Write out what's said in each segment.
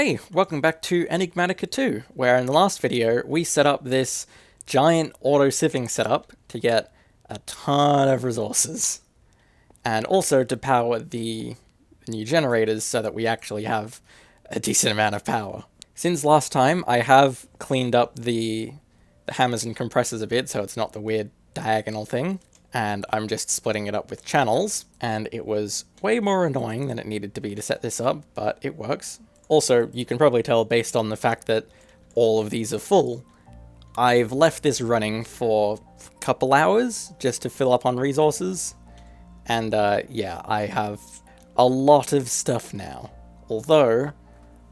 Hey, welcome back to Enigmatica 2, where in the last video we set up this giant auto-sieving setup to get a ton of resources, and also to power the new generators so that we actually have a decent amount of power. Since last time, I have cleaned up the hammers and compressors a bit so it's not the weird diagonal thing, and I'm just splitting it up with channels, and it was way more annoying than it needed to be to set this up, but it works. Also, you can probably tell based on the fact that all of these are full, I've left this running for a couple hours just to fill up on resources, and yeah, I have a lot of stuff now. Although,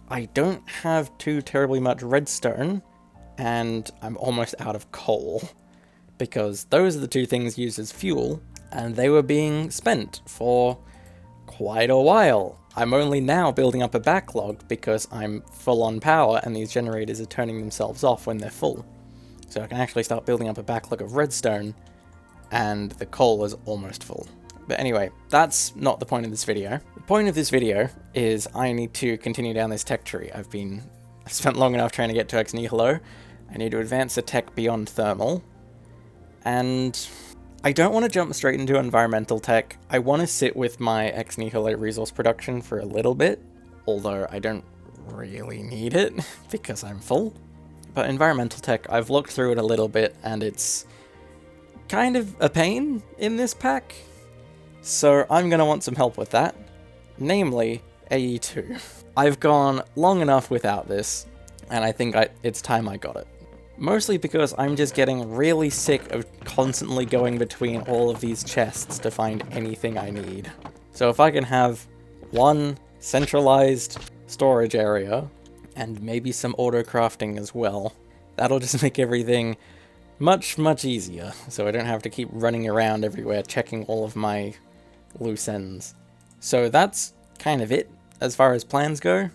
I don't have too terribly much redstone, and I'm almost out of coal, because those are the two things used as fuel, and they were being spent for quite a while. I'm only now building up a backlog because I'm full on power and these generators are turning themselves off when they're full. So I can actually start building up a backlog of redstone, and the coal is almost full. But anyway, that's not the point of this video. The point of this video is I need to continue down this tech tree. I've spent long enough trying to get to ex nihilo. I need to advance the tech beyond thermal. And I don't want to jump straight into environmental tech. I want to sit with my ex nihilo resource production for a little bit, although I don't really need it because I'm full. But environmental tech, I've looked through it a little bit and it's kind of a pain in this pack. So I'm going to want some help with that, namely AE2. I've gone long enough without this, and I think it's time I got it. Mostly because I'm just getting really sick of constantly going between all of these chests to find anything I need. So if I can have one centralized storage area, and maybe some auto crafting as well, that'll just make everything much, much easier, so I don't have to keep running around everywhere checking all of my loose ends. So that's kind of it as far as plans go.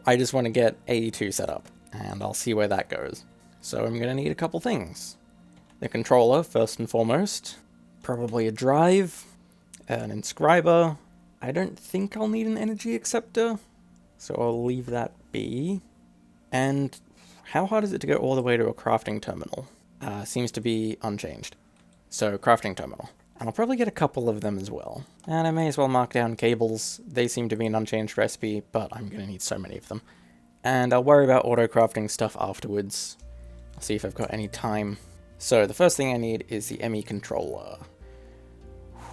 I just want to get AE2 set up, and I'll see where that goes. So I'm going to need a couple things. The controller, first and foremost. Probably a drive. An inscriber. I don't think I'll need an energy acceptor, so I'll leave that be. And how hard is it to go all the way to a crafting terminal? Seems to be unchanged. So crafting terminal. And I'll probably get a couple of them as well. And I may as well mark down cables. They seem to be an unchanged recipe, but I'm going to need so many of them. And I'll worry about auto crafting stuff afterwards. I'll see if I've got any time. So the first thing I need is the ME controller.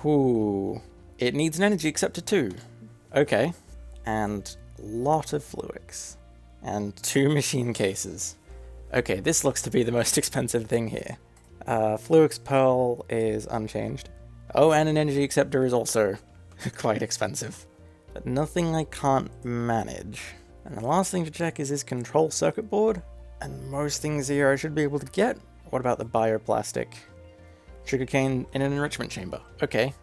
Whoo. It needs an energy acceptor too. Okay. And a lot of fluix. And 2 machine cases. Okay, this looks to be the most expensive thing here. Fluix pearl is unchanged. Oh, and an energy acceptor is also quite expensive. But nothing I can't manage. And the last thing to check is this control circuit board. And most things here I should be able to get. What about the bioplastic? Sugarcane in an enrichment chamber. Okay,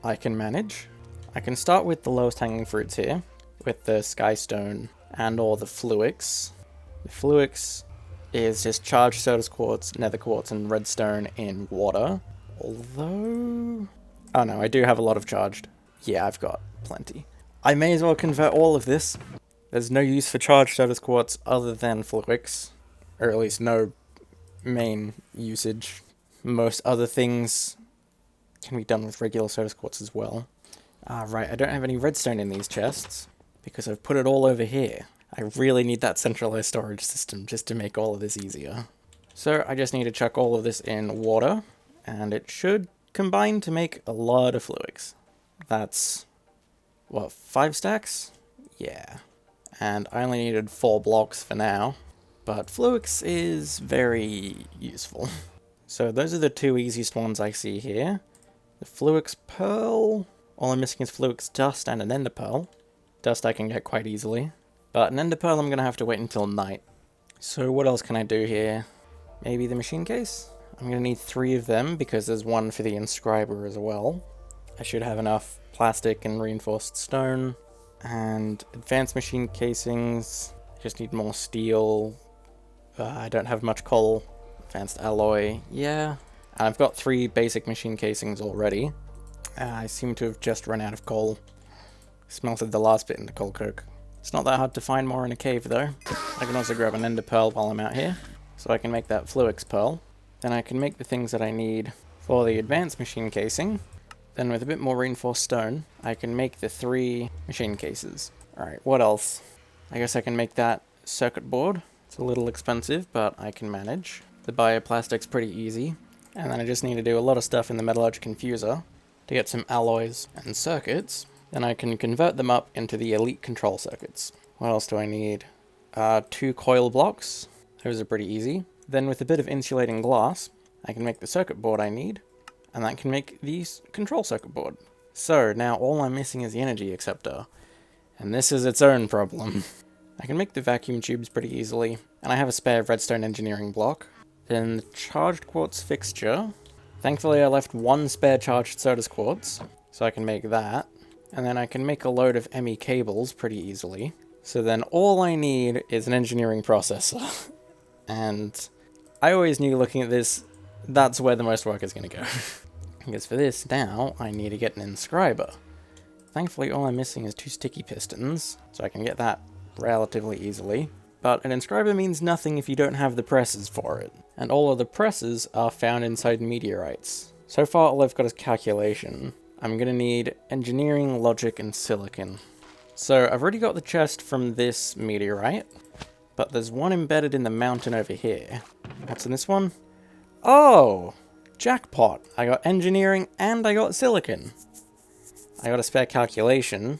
I can manage. I can start with the lowest hanging fruits here, with the skystone and or the fluix. The fluix is just charged Certus quartz, nether quartz, and redstone in water. Although... oh no, I do have a lot of charged. Yeah, I've got plenty. I may as well convert all of this. There's no use for charged Certus quartz other than fluix. Or at least no main usage. Most other things can be done with regular Certus quartz as well. Right, I don't have any redstone in these chests, because I've put it all over here. I really need that centralized storage system just to make all of this easier. So I just need to chuck all of this in water, and it should combine to make a lot of fluix. That's, what, 5 stacks? Yeah. And I only needed 4 blocks for now. But fluix is very useful. So those are the 2 easiest ones I see here. The fluix pearl. All I'm missing is fluix dust and an ender pearl. Dust I can get quite easily. But an ender pearl I'm going to have to wait until night. So what else can I do here? Maybe the machine case? I'm going to need 3 of them because there's one for the inscriber as well. I should have enough plastic and reinforced stone. And advanced machine casings. Just need more steel. I don't have much coal. Advanced alloy, yeah. And I've got 3 basic machine casings already. I seem to have just run out of coal. Smelted the last bit into coal coke. It's not that hard to find more in a cave though. I can also grab an ender pearl while I'm out here, so I can make that fluix pearl. Then I can make the things that I need for the advanced machine casing. Then with a bit more reinforced stone, I can make the 3 machine cases. Alright, what else? I guess I can make that circuit board. It's a little expensive, but I can manage. The bioplastic's pretty easy. And then I just need to do a lot of stuff in the metallurgic infuser to get some alloys and circuits. Then I can convert them up into the elite control circuits. What else do I need? 2 coil blocks. Those are pretty easy. Then with a bit of insulating glass, I can make the circuit board I need, and that can make the control circuit board. So now all I'm missing is the energy acceptor, and this is its own problem. I can make the vacuum tubes pretty easily, and I have a spare redstone engineering block. Then the charged quartz fixture. Thankfully I left 1 spare charged Certus quartz, so I can make that. And then I can make a load of ME cables pretty easily. So then all I need is an engineering processor. And I always knew looking at this, that's where the most work is going to go. Because for this now, I need to get an inscriber. Thankfully all I'm missing is 2 sticky pistons, so I can get that relatively easily. But an inscriber means nothing if you don't have the presses for it. And all of the presses are found inside meteorites. So far all I've got is calculation. I'm going to need engineering, logic, and silicon. So I've already got the chest from this meteorite, but there's one embedded in the mountain over here. What's in this one? Oh! Jackpot! I got engineering and I got silicon. I got a spare calculation.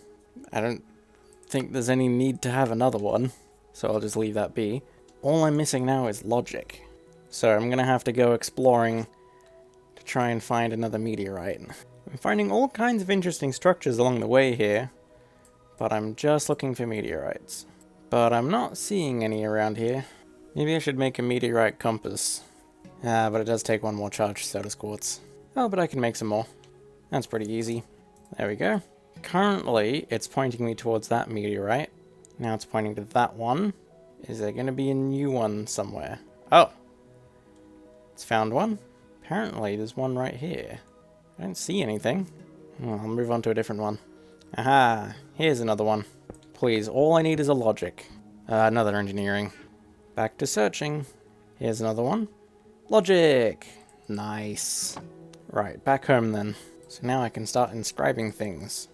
I don't think there's any need to have another one, so I'll just leave that be. All I'm missing now is logic. So I'm going to have to go exploring to try and find another meteorite. I'm finding all kinds of interesting structures along the way here, but I'm just looking for meteorites. But I'm not seeing any around here. Maybe I should make a meteorite compass. But it does take 1 more charged Certus quartz. Oh, but I can make some more. That's pretty easy. There we go. Currently, it's pointing me towards that meteorite. Now it's pointing to that one. Is there going to be a new one somewhere? Oh! It's found one. Apparently, there's one right here. I don't see anything. I'll move on to a different one. Aha! Here's another one. Please, all I need is a logic. Another engineering. Back to searching. Here's another one. Logic! Nice. Right, back home then. So now I can start inscribing things.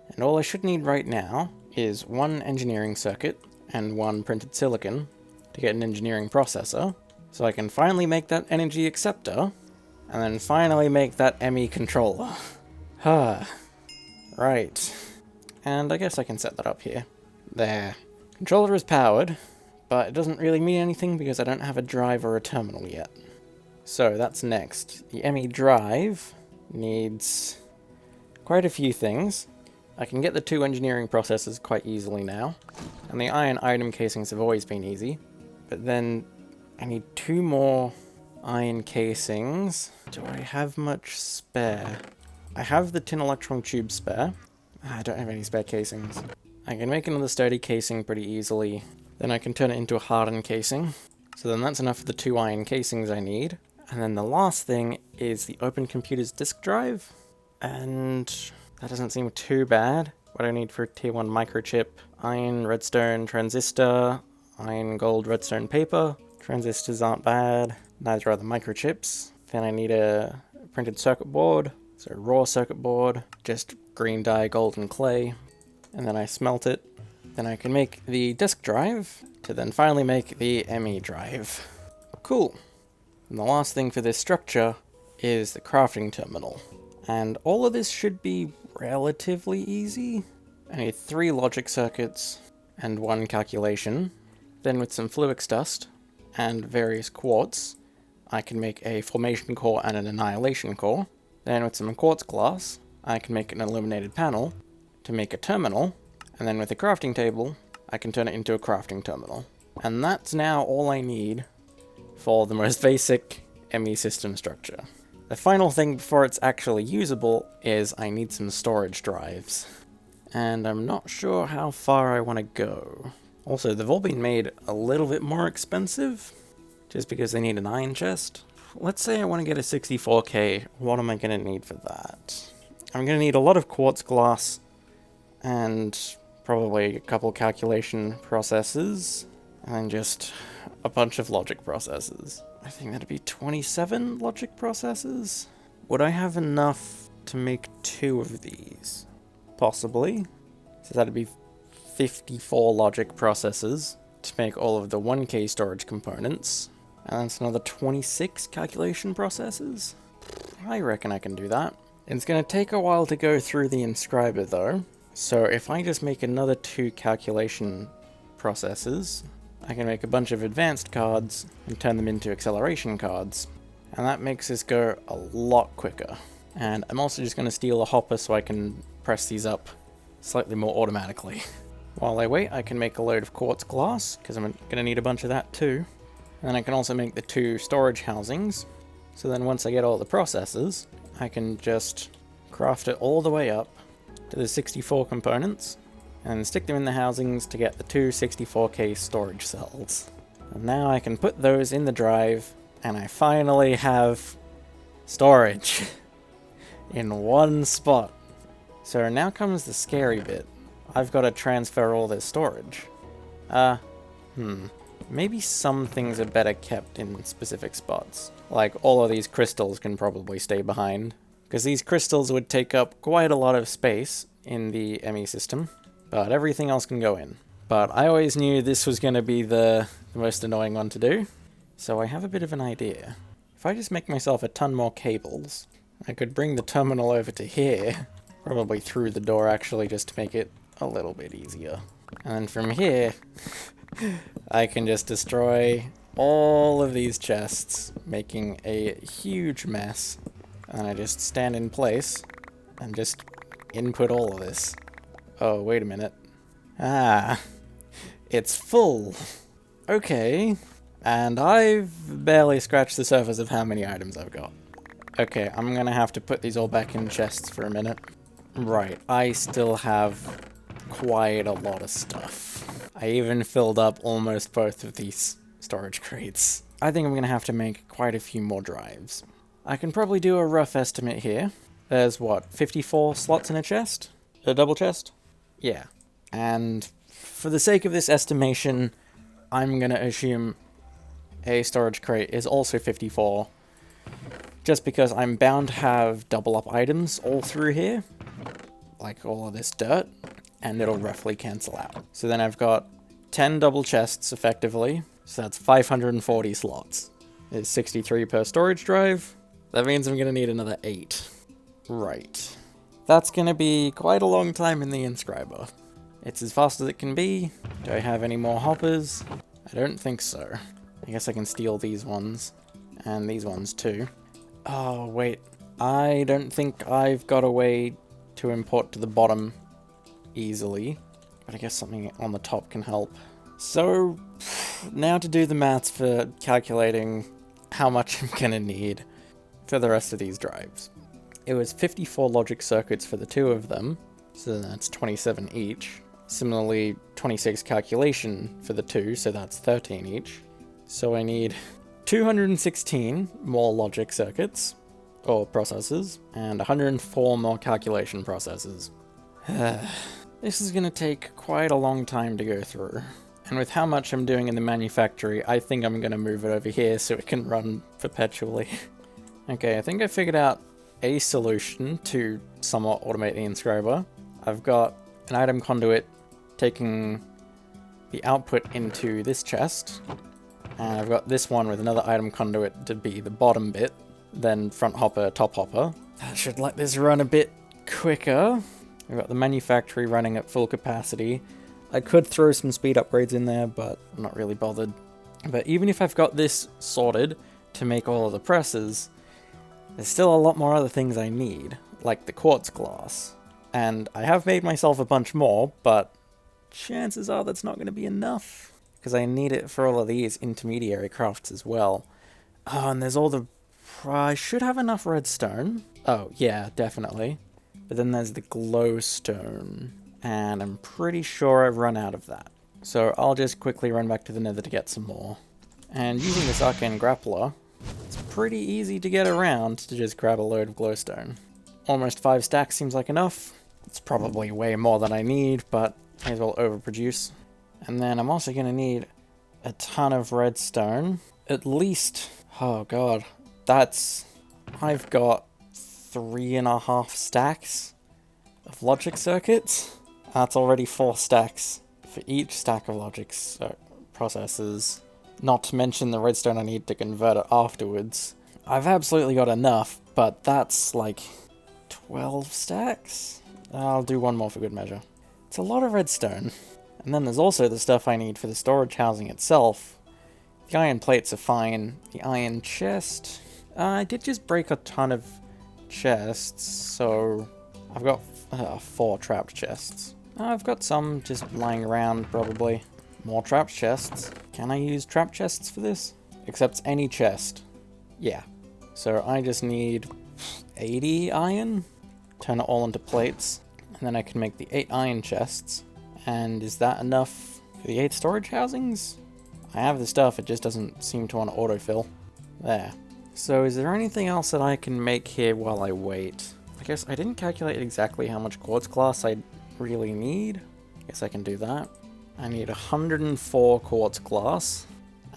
And all I should need right now is 1 engineering circuit and 1 printed silicon to get an engineering processor. So I can finally make that energy acceptor, and then finally make that ME controller. Right. And I guess I can set that up here. There. Controller is powered, but it doesn't really mean anything because I don't have a drive or a terminal yet. So that's next. The ME drive needs quite a few things. I can get the 2 engineering processors quite easily now, and the iron item casings have always been easy, but then I need 2 more iron casings. Do I have much spare? I have the tin electron tube spare. I don't have any spare casings. I can make another sturdy casing pretty easily. Then I can turn it into a hardened casing. So then that's enough for the 2 iron casings I need. And then the last thing is the Open Computers disk drive. And that doesn't seem too bad. What I need for tier 1 microchip: iron, redstone, transistor, iron, gold, redstone, paper. Transistors aren't bad. Neither are the microchips. Then I need a printed circuit board. So raw circuit board, just green dye, gold, and clay. And then I smelt it. Then I can make the disk drive to then finally make the ME drive. Cool. And the last thing for this structure is the crafting terminal. And all of this should be relatively easy. I need 3 logic circuits and 1 calculation. Then with some fluix dust and various quartz, I can make a formation core and an annihilation core. Then with some quartz glass, I can make an illuminated panel to make a terminal. And then with a crafting table, I can turn it into a crafting terminal. And that's now all I need for the most basic ME system structure. The final thing before it's actually usable is I need some storage drives. And I'm not sure how far I want to go. Also, they've all been made a little bit more expensive, just because they need an iron chest. Let's say I want to get a 64K, what am I going to need for that? I'm going to need a lot of quartz glass, and probably a couple calculation processes, and just a bunch of logic processes. I think that'd be 27 logic processes. Would I have enough to make 2 of these? Possibly. So that'd be 54 logic processes to make all of the 1K storage components. And that's another 26 calculation processes. I reckon I can do that. It's going to take a while to go through the inscriber though. So if I just make another 2 calculation processes, I can make a bunch of advanced cards and turn them into acceleration cards. And that makes this go a lot quicker. And I'm also just going to steal a hopper so I can press these up slightly more automatically. While I wait, I can make a load of quartz glass, because I'm going to need a bunch of that too. And then I can also make the 2 storage housings. So then once I get all the processes, I can just craft it all the way up to the 64 components, and stick them in the housings to get the 2 64K storage cells. And now I can put those in the drive, and I finally have storage in one spot. So now comes the scary bit. I've got to transfer all this storage. Maybe some things are better kept in specific spots. Like all of these crystals can probably stay behind, because these crystals would take up quite a lot of space in the ME system, but everything else can go in. But I always knew this was going to be the most annoying one to do, so I have a bit of an idea. If I just make myself a ton more cables, I could bring the terminal over to here, probably through the door actually, just to make it a little bit easier. And then from here, I can just destroy all of these chests, making a huge mess. And I just stand in place and just input all of this. Oh, wait a minute. It's full. Okay. And I've barely scratched the surface of how many items I've got. Okay, I'm gonna have to put these all back in chests for a minute. Right, I still have quite a lot of stuff. I even filled up almost both of these storage crates. I think I'm gonna have to make quite a few more drives. I can probably do a rough estimate here. There's what, 54 slots in a chest? A double chest? Yeah. And for the sake of this estimation, I'm gonna assume a storage crate is also 54, just because I'm bound to have double up items all through here, like all of this dirt, and it'll roughly cancel out. So then I've got 10 double chests effectively, so that's 540 slots. There's 63 per storage drive. That means I'm gonna need another 8. Right. That's gonna be quite a long time in the inscriber. It's as fast as it can be. Do I have any more hoppers? I don't think so. I guess I can steal these ones, and these ones too. Oh, wait. I don't think I've got a way to import to the bottom easily, but I guess something on the top can help. So, now to do the maths for calculating how much I'm gonna need for the rest of these drives. It was 54 logic circuits for the 2 of them, so that's 27 each. Similarly, 26 calculation for the 2, so that's 13 each. So I need 216 more logic circuits, or processors, and 104 more calculation processors. This is going to take quite a long time to go through. And with how much I'm doing in the manufactory, I think I'm going to move it over here so it can run perpetually. Okay, I think I figured out a solution to somewhat automate the inscriber. I've got an item conduit taking the output into this chest, and I've got this one with another item conduit to be the bottom bit, then front hopper, top hopper. That should let this run a bit quicker. We've got the manufactory running at full capacity. I could throw some speed upgrades in there, but I'm not really bothered. But even if I've got this sorted to make all of the presses, there's still a lot more other things I need, like the quartz glass. And I have made myself a bunch more, but chances are that's not going to be enough, because I need it for all of these intermediary crafts as well. Oh, and there's all the... I should have enough redstone. Oh, yeah, definitely. But then there's the glowstone, and I'm pretty sure I've run out of that. So I'll just quickly run back to the nether to get some more. And using this arcane grappler, it's pretty easy to get around to just grab a load of glowstone. Almost 5 stacks seems like enough. It's probably way more than I need, but May as well overproduce. And then I'm also going to need a ton of redstone. At least, oh god, I've got 3.5 stacks of logic circuits. That's already 4 stacks for each stack of logic processors. Not to mention the redstone I need to convert it afterwards. I've absolutely got enough, but that's like 12 stacks? I'll do one more for good measure. It's a lot of redstone. And then there's also the stuff I need for the storage housing itself. The iron plates are fine. The iron chest... I did just break a ton of chests, so I've got 4 trapped chests. I've got some just lying around, probably. More trapped chests. Can I use trapped chests for this? Accepts any chest. Yeah. So I just need 80 iron. Turn it all into plates. And then I can make the 8 iron chests. And is that enough for the 8 storage housings? I have the stuff, it just doesn't seem to want to autofill. There. So is there anything else that I can make here while I wait? I guess I didn't calculate exactly how much quartz glass I really need. Guess I can do that. I need 104 quartz glass.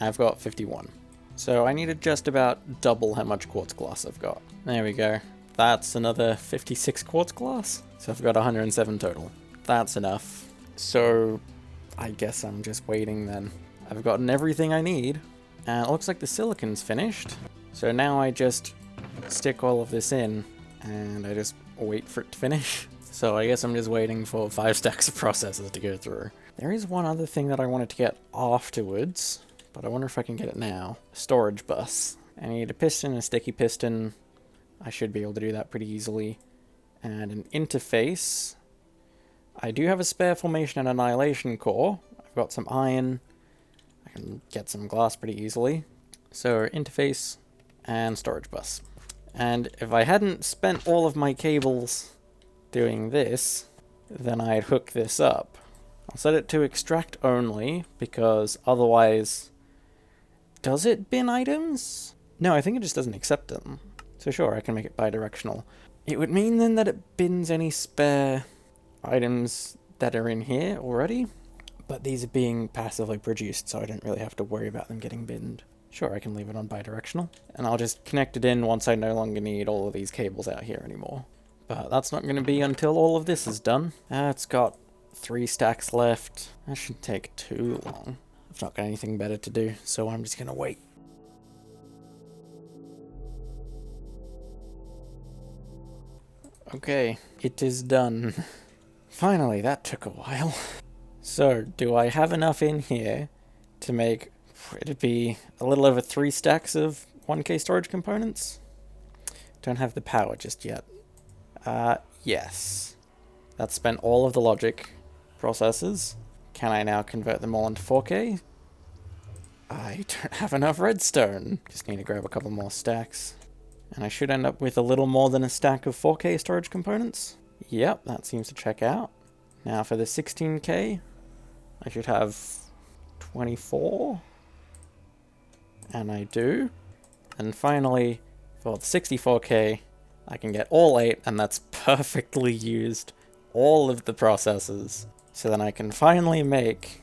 I've got 51. So I needed just about double how much quartz glass I've got. There we go. That's another 56 quartz glass. So I've got 107 total. That's enough. So I guess I'm just waiting then. I've gotten everything I need. And it looks like the silicon's finished. So now I just stick all of this in and I just wait for it to finish. So I guess I'm just waiting for 5 stacks of processors to go through. There is one other thing that I wanted to get afterwards, but I wonder if I can get it now. A storage bus. I need a piston, a sticky piston. I should be able to do that pretty easily. And an interface. I do have a spare formation and annihilation core. I've got some iron. I can get some glass pretty easily. So interface and storage bus. And if I hadn't spent all of my cables doing this, then I'd hook this up. I'll set it to extract only, because otherwise... Does it bin items? No, I think it just doesn't accept them. So sure, I can make it bidirectional. It would mean then that it bins any spare items that are in here already, but these are being passively produced, so I don't really have to worry about them getting binned. Sure, I can leave it on bidirectional, and I'll just connect it in once I no longer need all of these cables out here anymore. But that's not going to be until all of this is done. It's got 3 stacks left. That shouldn't take too long. I've not got anything better to do, so I'm just going to wait. Okay, it is done. Finally, that took a while. So, do I have enough in here to make, it'd be a little over 3 stacks of 1K storage components? Don't have the power just yet. Yes. That's spent all of the logic processors. Can I now convert them all into 4K? I don't have enough redstone. Just need to grab a couple more stacks. And I should end up with a little more than a stack of 4K storage components. Yep, that seems to check out. Now for the 16K, I should have 24. And I do. And finally, for the 64K, I can get all 8, and that's perfectly used all of the processors. So then I can finally make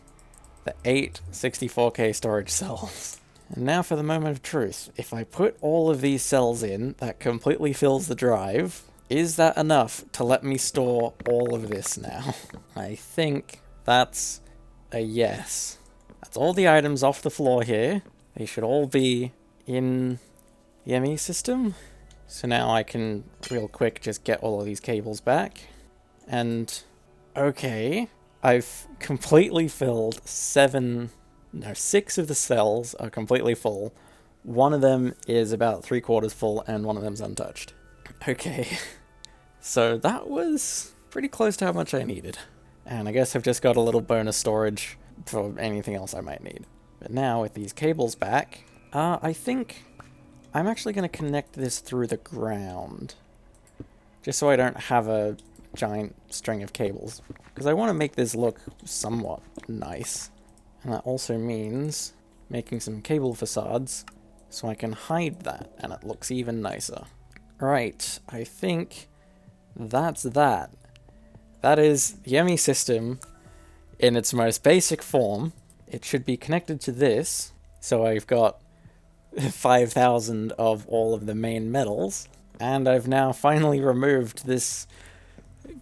the 8 64K storage cells. And now for the moment of truth. If I put all of these cells in, that completely fills the drive. Is that enough to let me store all of this now? I think that's a yes. That's all the items off the floor here. They should all be in the ME system. So now I can, real quick, just get all of these cables back. And, okay, I've completely filled 6 of the cells are completely full. One of them is about 3/4 full, and one of them's untouched. Okay, so that was pretty close to how much I needed. And I guess I've just got a little bonus storage for anything else I might need. But now, with these cables back, I think I'm actually going to connect this through the ground. Just so I don't have a giant string of cables. Because I want to make this look somewhat nice. And that also means making some cable facades so I can hide that and it looks even nicer. Right, I think that's that. That is the ME system in its most basic form, it should be connected to this. So I've got 5,000 of all of the main metals, and I've now finally removed this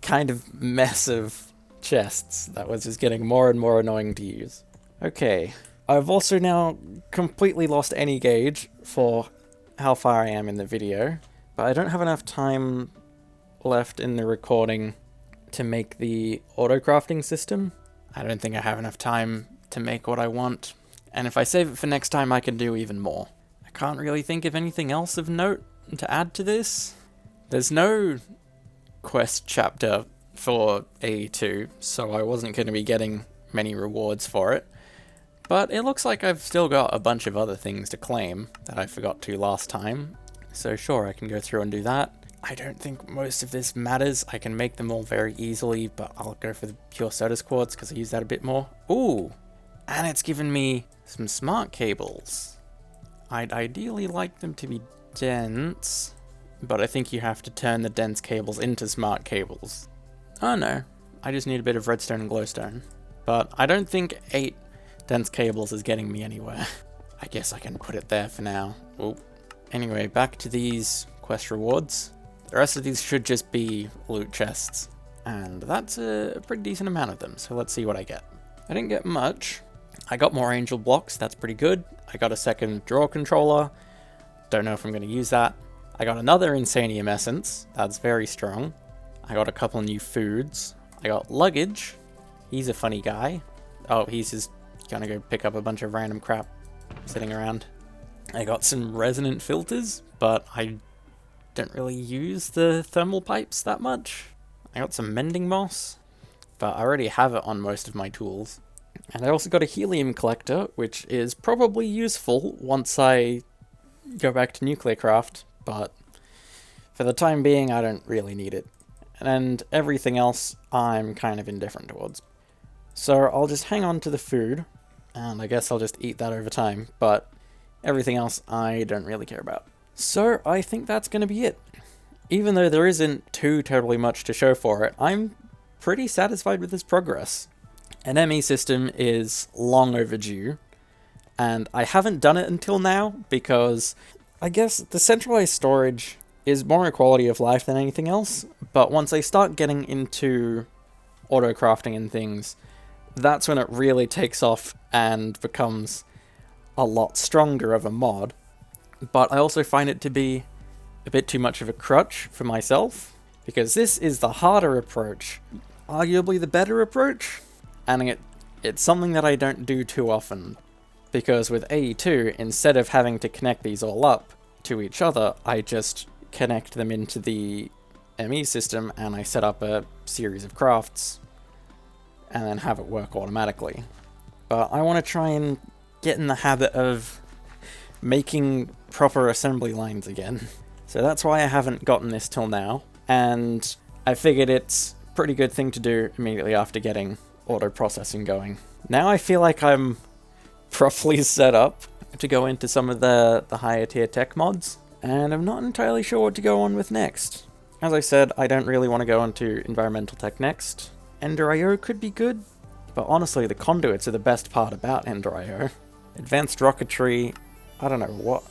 kind of mess of chests that was just getting more and more annoying to use. Okay, I've also now completely lost any gauge for how far I am in the video, but I don't have enough time left in the recording to make the auto-crafting system. I don't think I have enough time to make what I want, and if I save it for next time I can do even more. I can't really think of anything else of note to add to this. There's no quest chapter for AE2, so I wasn't going to be getting many rewards for it. But it looks like I've still got a bunch of other things to claim that I forgot to last time. So sure, I can go through and do that. I don't think most of this matters. I can make them all very easily, but I'll go for the pure Sodas quartz because I use that a bit more. Ooh! And it's given me some smart cables. I'd ideally like them to be dense, but I think you have to turn the dense cables into smart cables. Oh no, I just need a bit of redstone and glowstone. But I don't think 8 dense cables is getting me anywhere. I guess I can put it there for now. Ooh. Anyway, back to these quest rewards. The rest of these should just be loot chests, and that's a pretty decent amount of them, so let's see what I get. I didn't get much. I got more angel blocks, that's pretty good. I got a second draw controller. Don't know if I'm going to use that. I got another Insanium Essence. That's very strong. I got a couple new foods. I got luggage. He's a funny guy. Oh, he's just going to go pick up a bunch of random crap sitting around. I got some resonant filters, but I don't really use the thermal pipes that much. I got some mending moss, but I already have it on most of my tools. And I also got a helium collector, which is probably useful once I go back to nuclear craft, but for the time being I don't really need it. And everything else I'm kind of indifferent towards. So I'll just hang on to the food, and I guess I'll just eat that over time, but everything else I don't really care about. So I think that's going to be it. Even though there isn't too terribly much to show for it, I'm pretty satisfied with this progress. An ME system is long overdue, and I haven't done it until now because I guess the centralized storage is more a quality of life than anything else, but once I start getting into auto-crafting and things, that's when it really takes off and becomes a lot stronger of a mod. But I also find it to be a bit too much of a crutch for myself, because this is the harder approach, arguably the better approach, and it's something that I don't do too often, because with AE2, instead of having to connect these all up to each other, I just connect them into the ME system and I set up a series of crafts and then have it work automatically. But I want to try and get in the habit of making proper assembly lines again. So that's why I haven't gotten this till now, and I figured it's a pretty good thing to do immediately after getting auto processing going. Now I feel like I'm properly set up to go into some of the higher tier tech mods, and I'm not entirely sure what to go on with next. As I said, I don't really want to go into environmental tech next. Ender.io could be good, but honestly the conduits are the best part about Ender.io. Advanced rocketry, I don't know what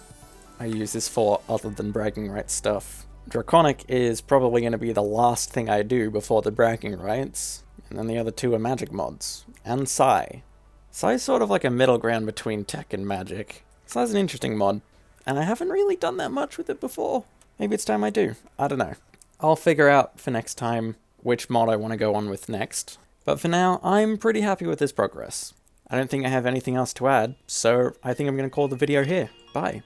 I use this for other than bragging rights stuff. Draconic is probably going to be the last thing I do before the bragging rights, and then the other two are magic mods. And Psi. Psi's sort of like a middle ground between tech and magic. Psi's an interesting mod, and I haven't really done that much with it before. Maybe it's time I do. I don't know. I'll figure out for next time which mod I want to go on with next. But for now, I'm pretty happy with this progress. I don't think I have anything else to add, so I think I'm going to call the video here. Bye.